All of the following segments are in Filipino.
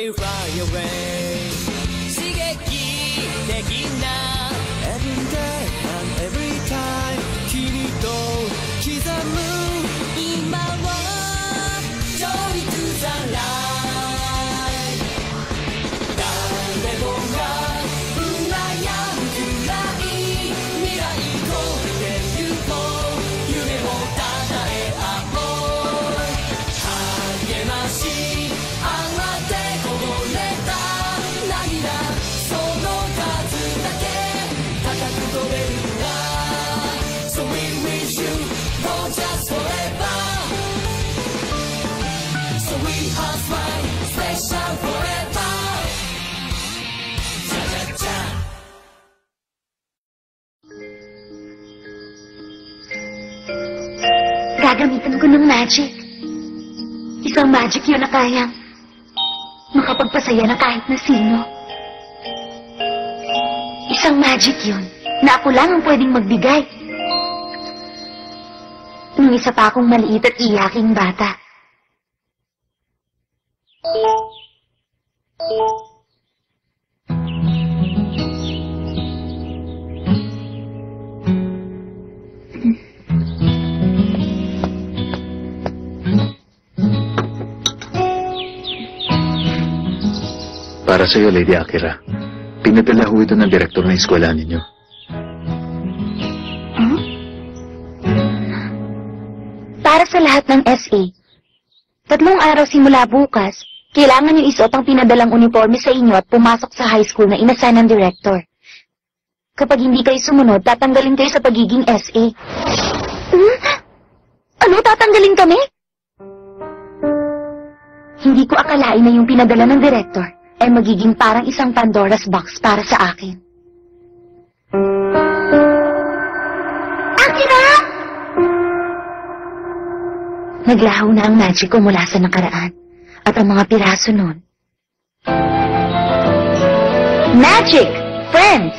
will fly away 刺激的な Every day and every time 君と刻む今を Joy to the light 誰もが羨むくらい未来超えてゆこう夢をたたえ合おう励まし合ってこぼれた涙その数だけ高く飛べるわ So we wish you go just forever So we are smile special forever Cha cha cha Gagamitan ko ng magic. Isang magic yun na kayang makapagpasaya na kahit na sino. Isang magic yun na ako lang ang pwedeng magbigay. Nung isa pa akong maliit at iyaking bata. Para sa'yo, Lady Akira. Pinadala ho ito ng direktor ng eskwela ninyo. Huh? Para sa lahat ng SA. 3 araw simula bukas, kailangan niyo isuot ang pinadalang uniforme sa inyo at pumasok sa high school na inasan ng director. Kapag hindi kayo sumunod, tatanggalin kayo sa pagiging SA. Ano, tatanggalin kami? Hindi ko akalain na yung pinadala ng director ay magiging parang isang Pandora's box para sa akin. Akira! Naglaho na ang magic ko mula sa nakaraan at ang mga piraso nun. Magic! Friends!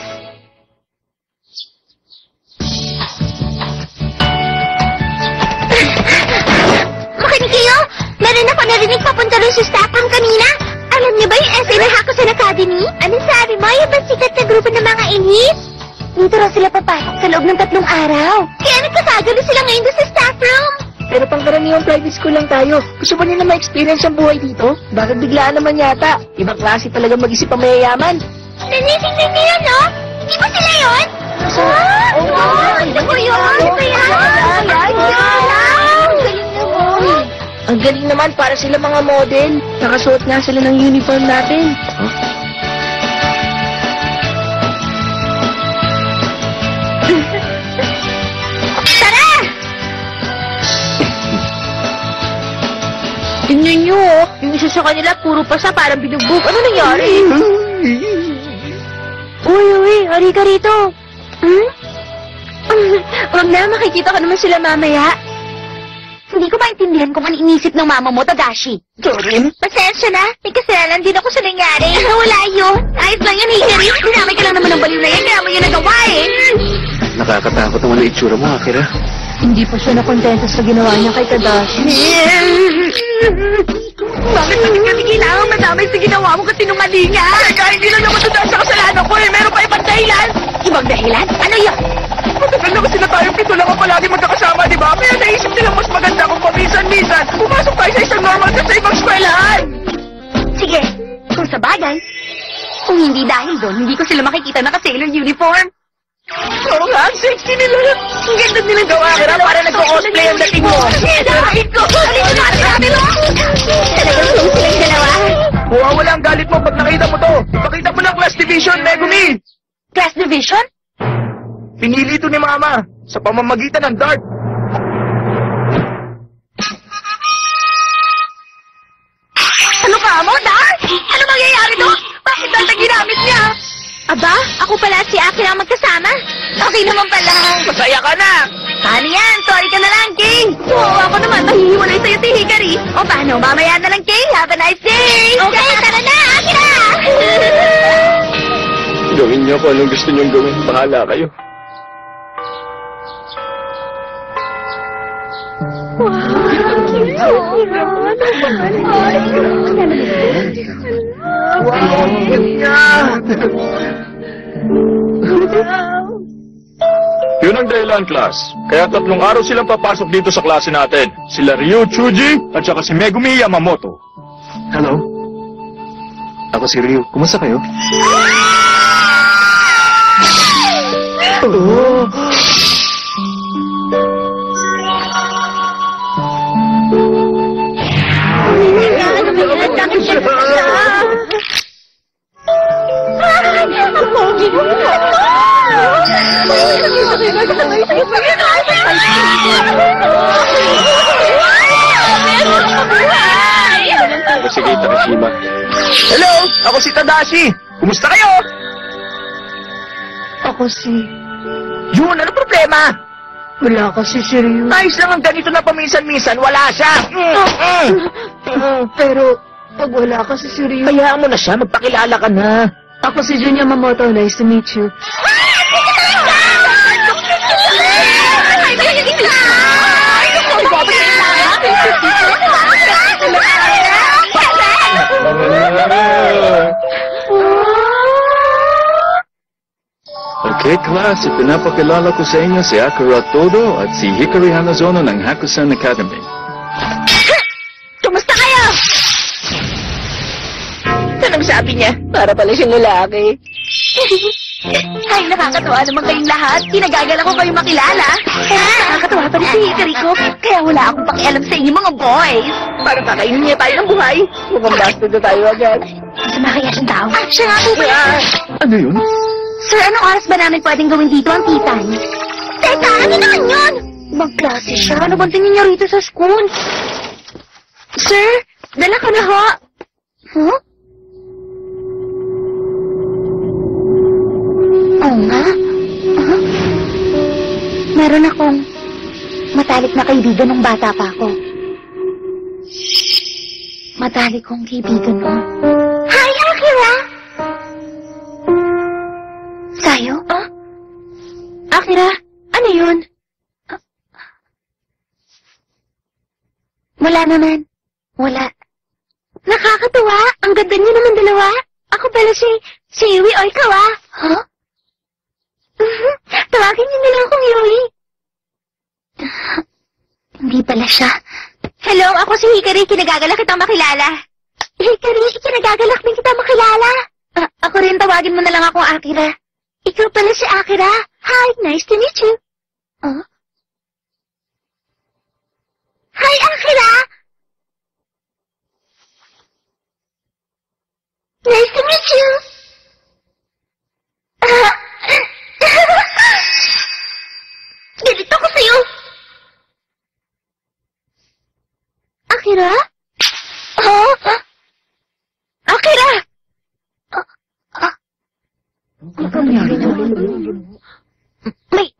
Makinig kayo! Meron ako narinig papunta rin sa staff room kanina. Alam niyo ba yung essay na Hakusan Academy? Anong sabi mo? Yung sikat na grupo ng mga elite? Dito raw sila papasok sa loob ng 3 araw. Kaya nagkakagulo sila ngayon doon sa staff room. Pero pangkaraniwang private school lang tayo. Gusto ba nila ma-experience ang buhay dito? Bakit biglaan naman yata? Ibang klase talaga mag-isip ang mayayaman. Nanising niyo yun, no? Hindi ba sila yun? Oo, ito ko yun. Ito yan. Ang galing naman para sila mga model. Nakasuot nga sila ng uniform natin. Huh? Tara! Tingnan nyo, oh. Yung isa sa kanila puro pasa parang binugbog. Ano nangyari? Uy, hari ka rito. Huwag na, makikita ka naman sila mamaya. Hindi ko maintindihan kung ano inisip ng mama mo, Tadashi. Jorin? Pasensya na. May kasalanan din ako sa nangyari. Wala yun. Ayos lang yan, Hikari. Dinamay ka lang naman ng baliw na yan. Kaya mo yun nagawa eh. Nakakatakot naman ang itsura mo, Akira. Hindi pa siya nakontento sa ginawa niya kay Tadashi. Bakit kami kailangan madamay sa ginawa mo kasi sinungalingan? Teka, hindi lang naman ito dahil sa kasalanan ko eh. Meron pa ibang dahilan. Ibang dahilan? Ano yun? Matagal na kasi na tayong 7 lang ang palagi magkakasama, di ba? Kaya naisip nilang mas maganda kung paminsan-minsan pumasok tayo sa isang normal ka sa ibang eskwelahan. Sige, kung sa bagay. Kung hindi dahil doon, hindi ko sila makikita naka-sailor uniform. Oo nga, ang sexy nila. Ang ganda nilang gawa, Kira, para nagko-cosplay ang dating mo. Dahil ko! Halika na, sabi mo! Talagang song silang dalawa. Mawawala ang galit mo pag nakita mo to. Ipakita mo ng class division, Megumi. Class division? Pinili ito ni Mama sa pamamagitan ng dart. Ano ka mo, Dar? Ano mangyayari doon? Bakit dahil na ginamit niya? Aba, ako pala si Akira ang magkasama. Okay naman pala. Masaya ka na. Paano yan? Sorry ka na lang, Kay. Oo, ako naman. Mahihiwalay sa'yo, Hikari. O paano? Mamaya na lang, Kay. Have a nice day. Okay, tara na, Akira! Gawin niyo kung anong gusto niyong gawin. Bahala kayo. Wow, cute. Wow, ganda! Yun ang dahilan, class. Kaya 3 araw silang papasok dito sa klase natin. Sila Ryu Chuji at saka si Megumi Yamamoto. Hello? Ako si Ryu. Kumusta kayo? Oh. Sige, Takashima. Hello! Ako si Tadashi! Kumusta kayo? Ako si... Yun, ano problema? Wala kasi si Ryu. Ayos lang ang ganito na paminsan-minsan, wala siya. Pero, pag wala kasi si Ryu... Hayaan mo na siya, magpakilala ka na. Ako si Jun Yamamoto. Nice to meet you. Okay, class. Ipinapakilala ko sa inyo si Akira Todo at si Hikari Hanazono ng Hakusan Academy. Kumusta kayo? Anong sabi niya? Para pala siyang lalaki. Ay, nakakatawa naman kayong lahat. Kinagagala ko kayong makilala. Nakakatawa pa rin si Hikari ko. Kaya wala akong pakialam sa inyo mga boys. Para kakainin niya tayo ng buhay. Mukhang basta na tayo agad. Masama kaya siyang tao. Siya nga po ba? Ano yun? Sir, anong oras ba namin pwedeng gawin dito ang tea time? Teka, ano naman yun? Magklase siya. Ano bang tingin niya rito sa school? Sir, dala ka na ho. Huh? Oo nga. Meron akong matalik na kaibigan nung bata pa ako. Matalik kong kaibigan mo. Hi, Akira! Sayo? Akira, ano yun? Wala naman. Wala. Nakakatuwa. Ang ganda niyo naman dalawa. Ako pala si Yui o ikaw Huh? Tawagin niyo na lang akong Yui. Hindi pala siya. Hello, ako si Hikari. Kinagagalak kitang makilala. Hikari, kinagagalak din kita makilala. Ako rin, tawagin mo na lang akong Akira. Ikaw pala si Akira. Hi, nice to meet you. Hi, Akira! Nice to meet you. Ganito ko sa'yo. Akira? Akira!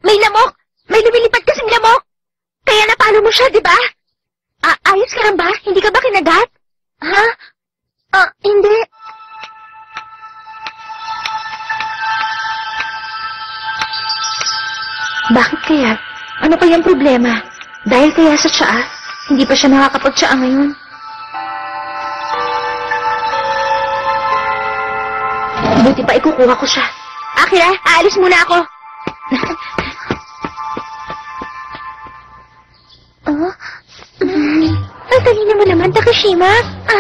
May lamok! May lumilipad kasing lamok! Kaya napalo mo siya, di ba? Ayos ka lang ba? Hindi ka ba kinagat? Ha? Hindi. Bakit kaya? Ano pa yung problema? Dahil kaya sa tsaa? Hindi pa siya nakakapag-tsaa ngayon. Buti pa ikukuha ko siya. Akira, aalis muna ako. Ang talino mo naman, Takashima.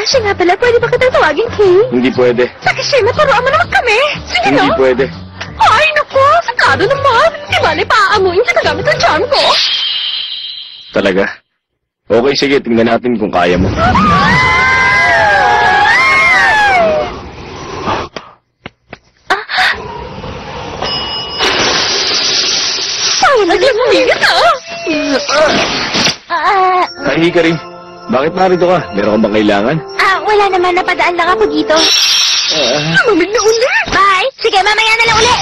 Siya nga pala, pwede ba kita tawagin, Kay? Hindi pwede. Takashima, turuan mo naman kami. Sige, Hindi no? pwede. Ay, naku, sakado naman. Di ba, naipaamuin sa kagamit ng charm ko? Talaga? Okay, sige. Tingnan natin kung kaya mo. Ay, naglasumigit, Hi, Hikari. Bakit narito ka? Meron kang bang kailangan? Wala naman. Napadaan lang ako dito. Mamig na uli. Bye. Sige, mamaya na lang uli.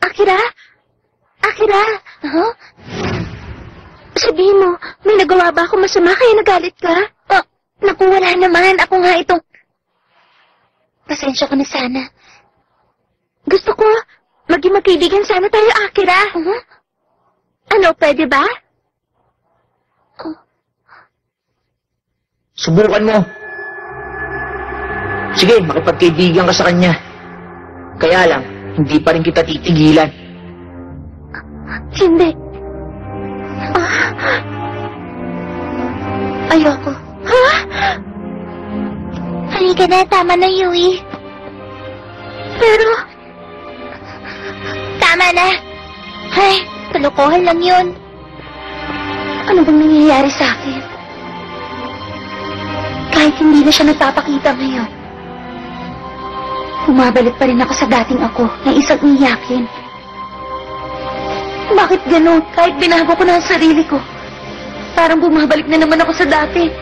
Akira? Akira? Sabihin mo, may nagawa ba ako masama kaya nagalit ka? Naku, wala naman. Ako nga itong... Pasensya ko na sana. Gusto ko maging magkaibigan sana tayo, Akira. Ano, pwede ba? Subukan mo. Sige, makipagkaibigan ka sa kanya. Kaya lang, hindi pa rin kita titigilan. Hindi. Ayoko. Ha? Halika na, tama na, Yui. Pero... Tama na. Ay, kalokohan lang yun. Ano bang nangyayari sa akin? Kahit hindi na siya nagpapakita ngayon, bumabalik pa rin ako sa dating ako na isang iyakin. Bakit ganun? Kahit binago ko na ang sarili ko, parang bumabalik na naman ako sa dati.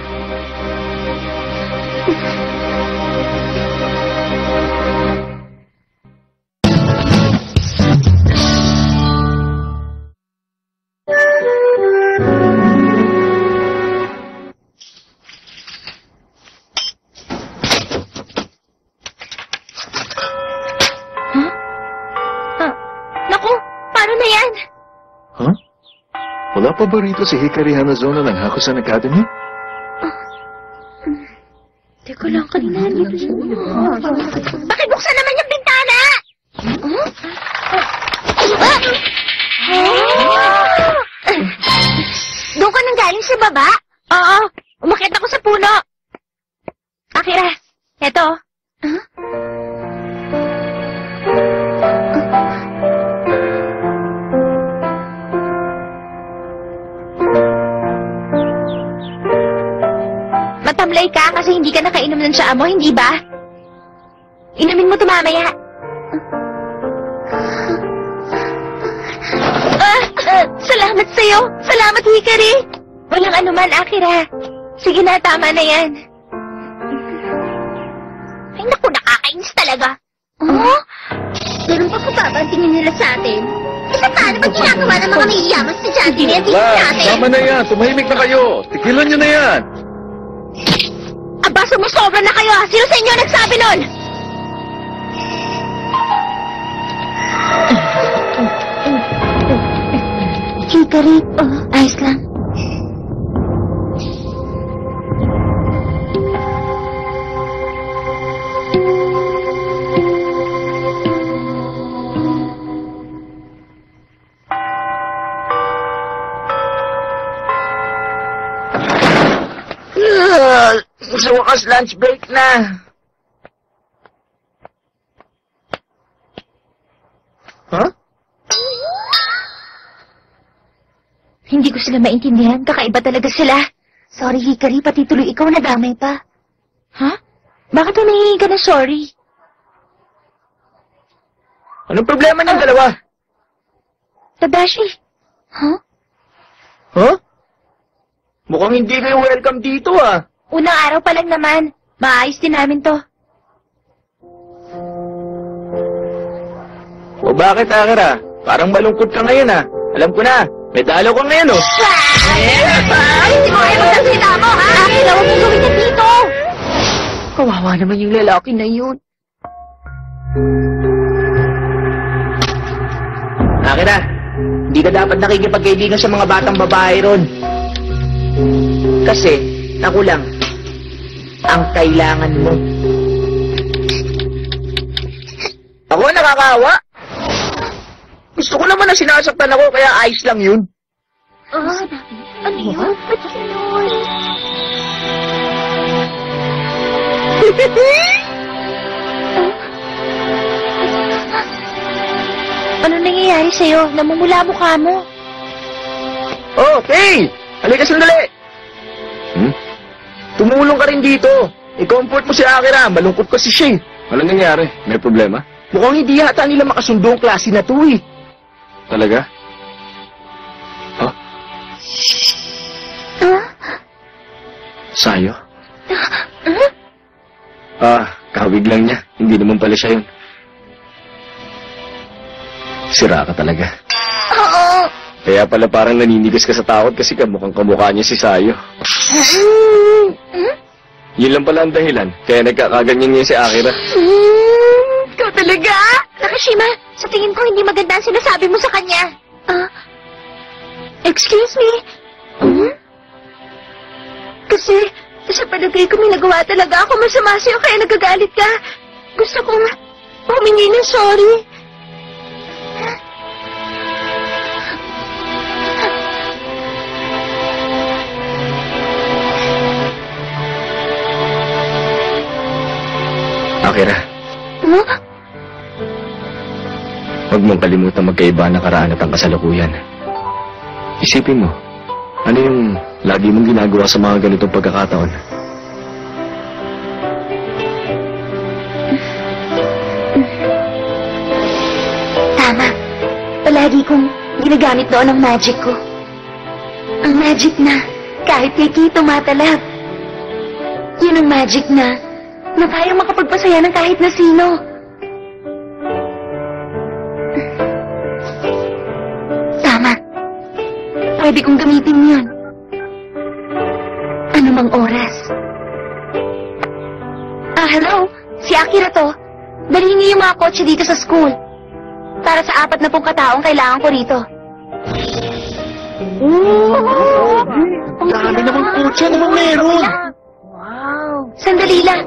Wala pa ba rito si Hikari Hanazono ng Hakusan Academy? Teka lang, kanina dito siya. Bakit buksan naman yung bintana? Doon ka nang galing sa baba? Oo, umakyat ako sa puno. Akira, eto. Matamlay ka kasi hindi ka nakainom ng tsaa mo, hindi ba? Inumin mo ito mamaya. Salamat sa'yo. Salamat, Hikari. Walang anuman, Akira. Sige na, tama na yan. Ay, naku, nakakainis talaga. Oh? Ganun pa papabantingin nila sa atin. Isa paano ba ginagawa ng mga naiyaman sa estudyante na dito sa atin? Tama na yan. Tumahimik na kayo. Tigilan nyo na yan. Aba, sumusobra na kayo. Sino sa inyo nagsabi nun? Hikari, ayos lang. Sa wakas, lunch break na. Huh? Hindi ko sila maintindihan. Kakaiba talaga sila. Sorry, Hikari. Pati tuloy ikaw nadamay pa. Ha? Bakit humihingi ka na sorry? Anong problema ng dalawa? Tadashi. Huh? Huh? Mukhang hindi kayo welcome dito, ah. Unang araw pa lang naman. Maayos din namin to. O bakit, Akira? Parang malungkot ka ngayon, ah. Alam ko na, may dalaw ka ngayon, oh. Hindi mo kayo magsasalita mo, ha? Akira, huwag mong gawin na dito. Kawawa naman yung lalaki na yun. Akira, hindi ka dapat nakikipagkaibigan sa mga batang babae ron. Kasi, ako lang, ang kailangan mo. Ako nakakawa. Gusto ko naman na sinasaktan ako, kaya ayos lang yun. Ano yun? Ba't yun? Ano nangyayari sa'yo? Namumula mukha mo. Okay! Halika sandali! Tumulong ka rin dito. I-comfort mo si Akira. Malungkot kasi siya. Walang nangyari. May problema? Mukhang hindi yata nila makasundo ang klase na to, eh. Talaga? Huh? Sayo? Kahawig lang niya. Hindi naman pala siya yun. Sira ka talaga. Oo. Kaya pala parang naninigas ka sa takot kasi kamukhang kamukha niya si Sayo. Yun lang pala ang dahilan. Kaya nagkakaganyan niya si Akira. Ikaw talaga? Nakashima, sa tingin ko hindi maganda ang sinasabi mo sa kanya. Excuse me? Kasi, sa palagay ko may nagawa talaga ako masama sa'yo kaya nagagalit ka. Gusto kong humingi ng sorry. Akira, Huh? huwag mong kalimutan magkaiba ng karaan at ang kasalukuyan. Isipin mo, ano yung lagi mong ginagawa sa mga ganitong pagkakataon? Tama. Palagi kong ginagamit noon ang magic ko. Ang magic na kahit kay Kay tumatalab. Yun ang magic na kayang makapagpasaya ng kahit na sino. Tama. Pwede kong gamitin yun. Anumang oras. Hello? Si Akira to. Dalhin niyo yung mga kotse dito sa school. Para sa 40 kataong kailangan ko rito. Dami namang kotse, namang meron. Wow. Sandali lang.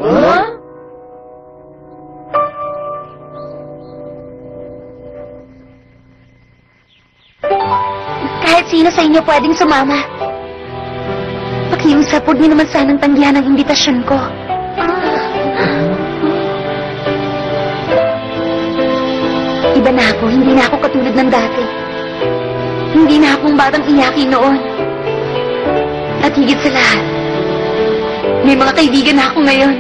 Kahit sino sa inyo pwedeng sumama. Pakiusap, huwag niyo naman sanang tanggihan ang imbitasyon ko. Iba na ako, hindi na ako katulad ng dati. Hindi na akong batang iyakin noon. At higit sa lahat, may mga kaibigan na ako ngayon.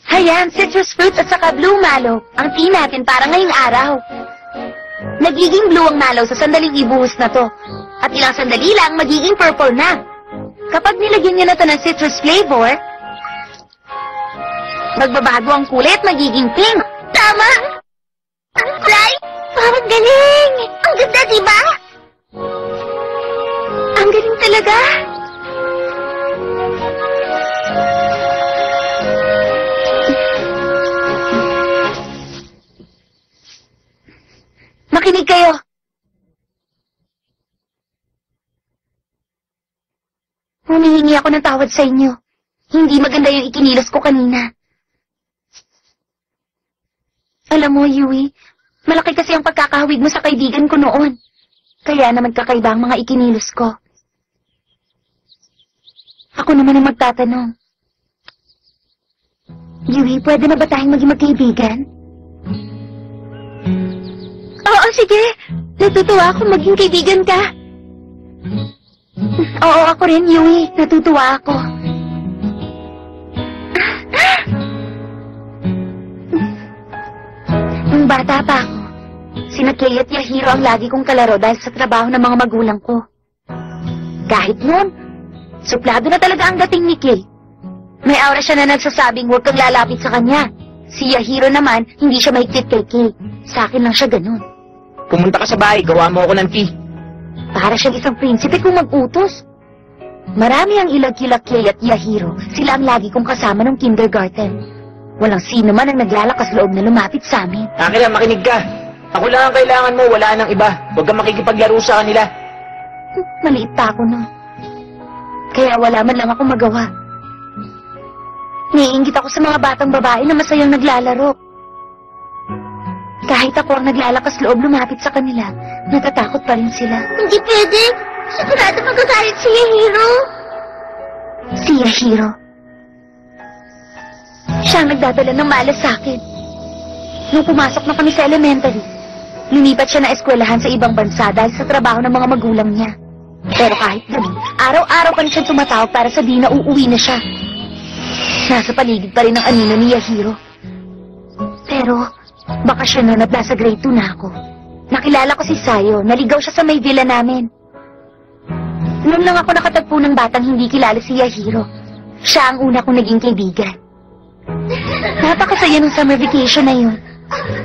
Hayan, citrus fruits at saka blue mallow. Ang tea natin para ngayong araw. Nagiging blue ang mallow sa sandaling ibuhos na to. At ilang sandali lang, magiging purple na. Kapag nilagyan niyo na to ng citrus flavor, magbabago ang kulay at magiging pink. Tama! Right? Parang galing! Ang ganda, di ba? Ang galing talaga. Makinig kayo. Humihingi ako ng tawad sa inyo. Hindi maganda yung ikinilos ko kanina. Alam mo, Yui, malaki kasi ang pagkakahawig mo sa kaibigan ko noon. Kaya naman kakaiba ang mga ikinilos ko. Ako naman ang magtatanong. Yui, pwede na ba tayong maging magkaibigan? Oo, sige. Natutuwa ako maging kaibigan ka. Oo, ako rin, Yui. Natutuwa ako. Nung bata pa ako, sina Kay at Yahiro ang lagi kong kalaro dahil sa trabaho ng mga magulang ko. Kahit noon, suplado na talaga ang dating ni Kay. May aura siya na nagsasabing huwag kang lalapit sa kanya. Si Yahiro naman, hindi siya mahigpit kay Kay. Sa akin lang siya ganun. Pumunta ka sa bahay, gawa mo ako ng tea. Para siyang isang prinsipe kung mag-utos. Marami ang ilag-kilak Kay at Yahiro. Sila ang lagi kong kasama nung kindergarten. Walang sino man ang naglalakas loob na lumapit sa amin. Akira, makinig ka. Ako lang ang kailangan mo, wala nang iba. Huwag kang makikipaglaro sa kanila. Maliit pa ako nun. Kaya wala man lang ako magawa. Naiinggit ako sa mga batang babae na masayang naglalaro. Kahit ako ang naglalakas loob lumapit sa kanila, natatakot pa rin sila. Hindi pwede. Sigurado magagalit si Yahiro. Si Yahiro. Siya ang nagdadala ng malas sa akin. Nung pumasok na kami sa elementary, lumipat siya na eskwelahan sa ibang bansa dahil sa trabaho ng mga magulang niya. Pero kahit ganun, araw-araw pa rin siyang tumatawag para sabihin na uuwi na siya. Nasa paligid pa rin ang anino ni Yahiro. Pero, bakasyon noon at nasa grade 2 na ako. Nakilala ko si Sayo, naligaw siya sa may villa namin. Noon lang ako nakatagpo ng batang hindi kilala si Yahiro. Siya ang una kong naging kaibigan. Napakasaya ng summer vacation na yun.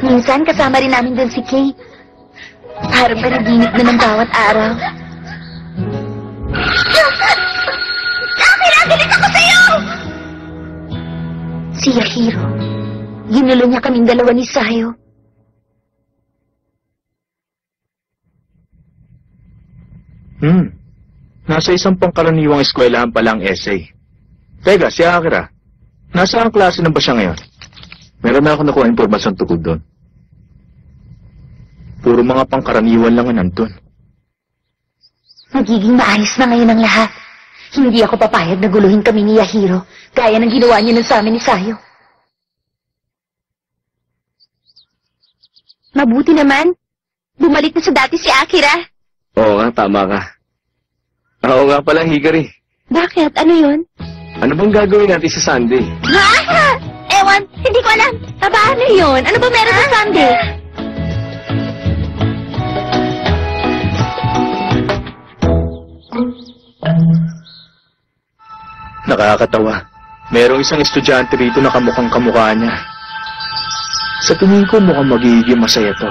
Minsan kasama rin namin doon si Kay. Parang panaginip na ng bawat araw. Akira, galit ako sa'yo! Si Yahiro. Ginulo niya kaming dalawa ni Sayo. Nasa isang pangkaraniwang eskwelahan pala ang essay. Teka, si Akira. Nasa ang klase na ba siya ngayon? Meron na ako nakuha impormasyon tungkol doon. Puro mga pangkaraniwan lang ang nandun. Magiging maayos na ngayon ang lahat. Hindi ako papayag na guluhin kami ni Yahiro, gaya ng ginawa niya nun sa amin ni Sayo. Mabuti naman. Bumalik na sa dati si Akira. Oo nga, tama ka. Oo nga pala, Hikari. Bakit? Ano yun? Ano bang gagawin natin sa Sunday? Ha? Ewan, hindi ko alam. Paano yun? Ano ba meron sa Sunday? Nakakatawa. Merong isang estudyante rito na kamukhang kamukha niya. Sa tingin ko mukhang magiging masaya to.